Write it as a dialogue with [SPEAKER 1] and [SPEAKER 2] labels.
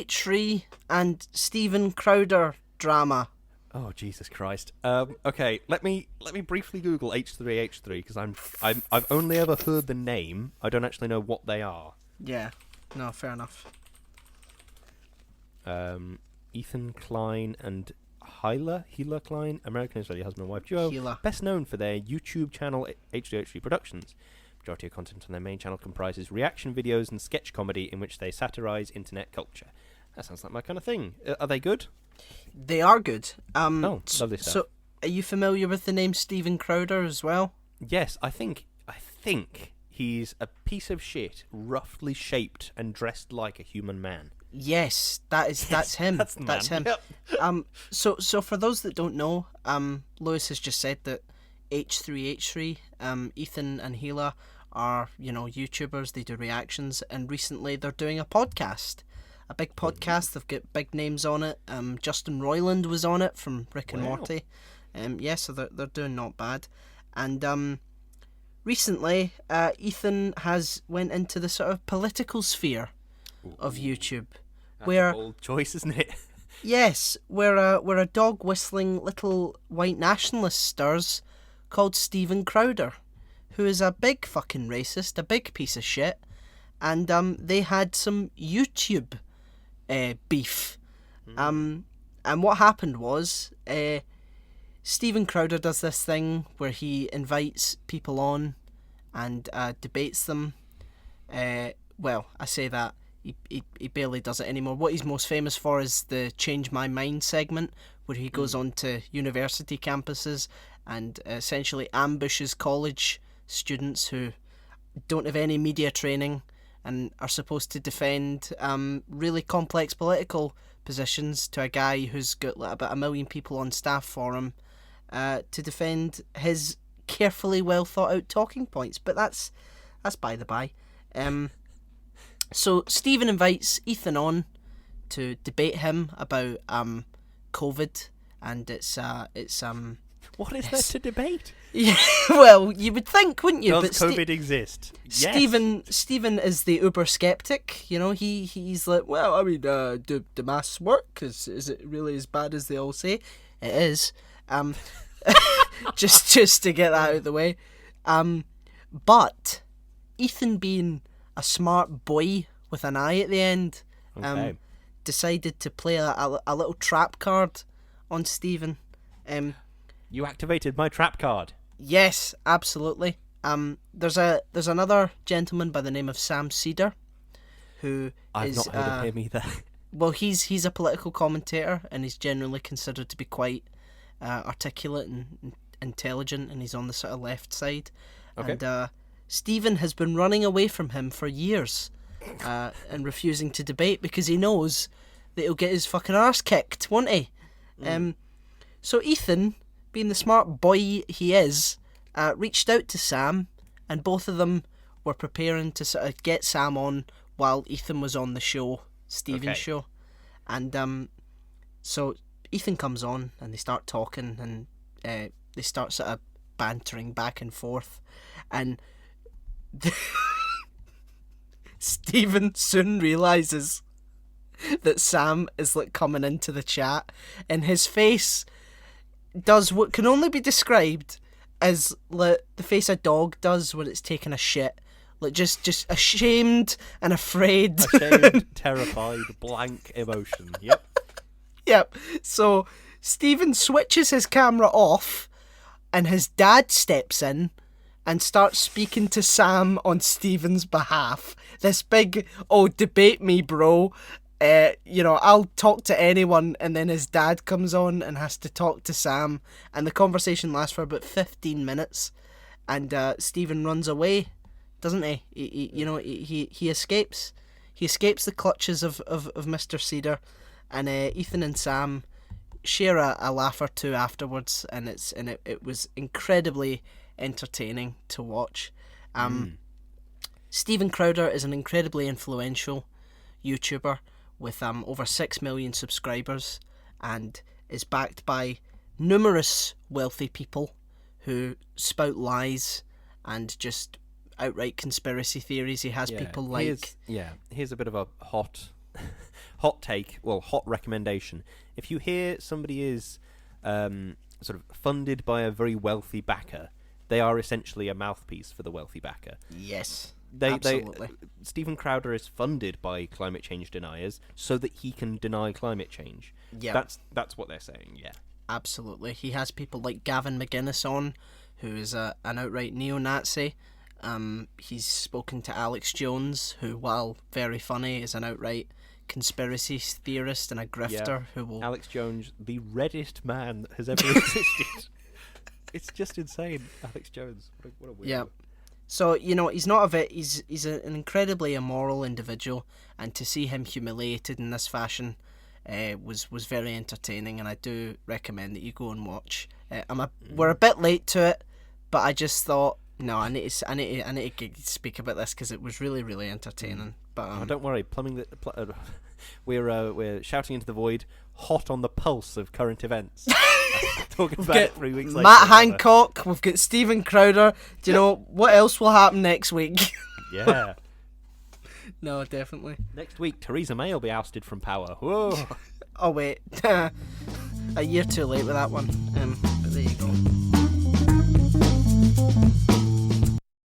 [SPEAKER 1] H3H3 and Steven Crowder drama.
[SPEAKER 2] Oh, Jesus Christ. Okay, let me briefly Google H3H3 because I've only ever heard the name. I don't actually know what they are.
[SPEAKER 1] Yeah, no, fair enough.
[SPEAKER 2] Ethan Klein and Hila Klein, American Israeli husband and wife duo,
[SPEAKER 1] Hila.
[SPEAKER 2] best known for their YouTube channel H3H3 Productions. Majority of content on their main channel comprises reaction videos and sketch comedy in which they satirize internet culture. That sounds like my kind of thing. Are they good?
[SPEAKER 1] They are good.
[SPEAKER 2] Lovely stuff.
[SPEAKER 1] So, are you familiar with the name Steven Crowder as well?
[SPEAKER 2] Yes, I think he's a piece of shit, roughly shaped and dressed like a human man.
[SPEAKER 1] Yes, that's him. That's him.
[SPEAKER 2] Yep.
[SPEAKER 1] So for those that don't know, Lewis has just said that H3H3, Ethan and Hila are, YouTubers. They do reactions, and recently they're doing a podcast. A big podcast. They've got big names on it. Justin Roiland was on it from Rick and Morty. So they're doing not bad. And recently, Ethan has went into the sort of political sphere of YouTube,
[SPEAKER 2] That's a bold choice, isn't it?
[SPEAKER 1] Yes, where a dog whistling little white nationalist stirs called Steven Crowder, who is a big fucking racist, a big piece of shit, and they had some YouTube beef. And what happened was Steven Crowder does this thing where he invites people on and debates them. Well, I say that. He barely does it anymore. What he's most famous for is the Change My Mind segment, where he goes on to university campuses and essentially ambushes college students who don't have any media training and are supposed to defend really complex political positions to a guy who's got about 1 million people on staff for him to defend his carefully well thought out talking points. But that's by the by. So Stephen invites Ethan on to debate him about COVID, and it's
[SPEAKER 2] what is there to debate?
[SPEAKER 1] Yeah, well, you would think, wouldn't you?
[SPEAKER 2] Does COVID exist? Yes.
[SPEAKER 1] Stephen is the uber skeptic. He's like, well, I mean, do masks work? Is it really as bad as they all say? It is. just to get that out of the way. But Ethan, being a smart boy with an eye at the end, decided to play a little trap card on Stephen.
[SPEAKER 2] You activated my trap card.
[SPEAKER 1] Yes, absolutely. There's another gentleman by the name of Sam Seder, who
[SPEAKER 2] I've not heard of him either.
[SPEAKER 1] Well, he's a political commentator, and he's generally considered to be quite articulate and intelligent, and he's on the sort of left side. Okay. And Stephen has been running away from him for years and refusing to debate because he knows that he'll get his fucking arse kicked, won't he? So Ethan, being the smart boy he is, reached out to Sam, and both of them were preparing to sort of get Sam on while Ethan was on the show, Stephen's show. And so Ethan comes on, and they start talking, and they start sort of bantering back and forth, and Stephen soon realises that Sam is like coming into the chat, and his face does what can only be described as like the face a dog does when it's taking a shit, like just ashamed and afraid,
[SPEAKER 2] terrified, blank emotion.
[SPEAKER 1] Yep. So Stephen switches his camera off, and his dad steps in and starts speaking to Sam on Stephen's behalf. This big, debate me, bro. I'll talk to anyone. And then his dad comes on and has to talk to Sam. And the conversation lasts for about 15 minutes. And Stephen runs away, doesn't he? He escapes. He escapes the clutches of Mr. Seder. And Ethan and Sam share a laugh or two afterwards. And it was incredibly entertaining to watch. Steven Crowder is an incredibly influential YouTuber with over 6 million subscribers, and is backed by numerous wealthy people who spout lies and just outright conspiracy theories. He has people like...
[SPEAKER 2] Here's a bit of a hot hot take, well, hot recommendation. If you hear somebody is sort of funded by a very wealthy backer, they are essentially a mouthpiece for the wealthy backer.
[SPEAKER 1] Yes, absolutely.
[SPEAKER 2] Stephen Crowder is funded by climate change deniers so that he can deny climate change.
[SPEAKER 1] Yeah,
[SPEAKER 2] that's what they're saying. Yeah,
[SPEAKER 1] absolutely. He has people like Gavin McGuinness on, who is an outright neo-Nazi. He's spoken to Alex Jones, who, while very funny, is an outright conspiracy theorist and a grifter who will...
[SPEAKER 2] Alex Jones, the reddest man that has ever existed. It's just insane. Alex Jones, what a weirdo.
[SPEAKER 1] Yeah. So, he's not he's an incredibly immoral individual, and to see him humiliated in this fashion was very entertaining, and I do recommend that you go and watch. We're a bit late to it, but I just thought, no, I need to speak about this because it was really, really entertaining. But
[SPEAKER 2] don't worry, we're shouting into the void, hot on the pulse of current events. Talking about it 3 weeks later.
[SPEAKER 1] Matt Hancock, we've got Stephen Crowder. Do you know what else will happen next week?
[SPEAKER 2] Yeah.
[SPEAKER 1] No, definitely.
[SPEAKER 2] Next week, Theresa May will be ousted from power. Whoa.
[SPEAKER 1] Oh wait, a year too late with that one. But there you go.